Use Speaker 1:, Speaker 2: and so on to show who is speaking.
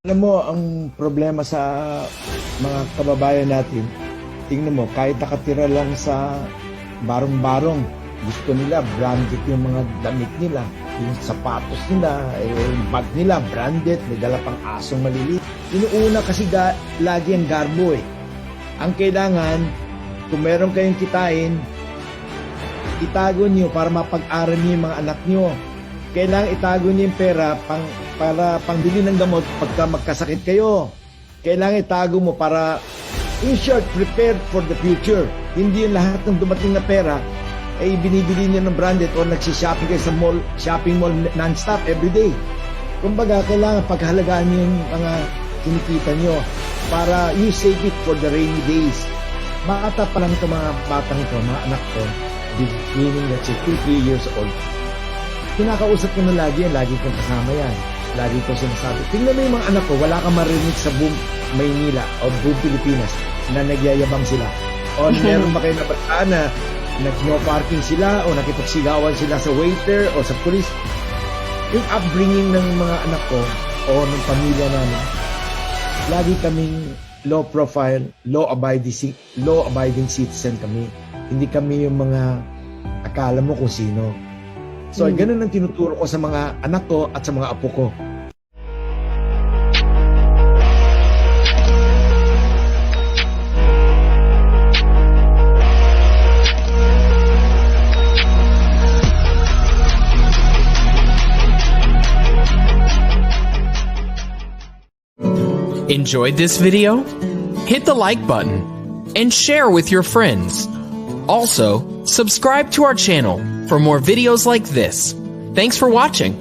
Speaker 1: Alam mo, ang problema sa mga kababayan natin, tingnan mo, kahit nakatira lang sa barong-barong, gusto nila branded yung mga damit nila, yung sapatos nila, yung bag nila, branded, may dala pang asong maliliit. Inuuna kasi lagi ang garbo eh. Ang kailangan, kung meron kayong kitain, itago niyo para mapag-aral niyo yung mga anak niyo. Kailangan itago niyo yung pera para pangbili ng gamot pagka magkasakit kayo. Kailangan itago mo para, in short, prepared for the future. Hindi yung lahat ng dumating na pera ay binibili niyo ng branded o nagsishopping kayo sa mall, shopping mall non-stop everyday. Kumbaga, kailangan paghalagaan niyo yung mga kinikita niyo para you save it for the rainy days. Bata pa lang ito mga batang ito, mga anak ko, beginning let's say 2-3 years old. Kinakausap ko na lagi yan, lagi kong kasama yan. Lagi ko sinasabi, tingnan mo yung mga anak ko, wala kang marinig sa buong Maynila o buong Pilipinas na nagyayabang sila. O meron ba kayo nabataan na nag-no parking sila o nakipagsigawan sila sa waiter o sa police? Yung upbringing ng mga anak ko o ng pamilya namin, lagi kaming low profile, law abiding citizen kami. Hindi kami yung mga akala mo kung sino. So, ganun ang tinuturo ko sa mga anak ko at sa mga apo ko.
Speaker 2: Enjoyed this video? Hit the like button and share with your friends. Also, subscribe to our channel for more videos like this. Thanks for watching.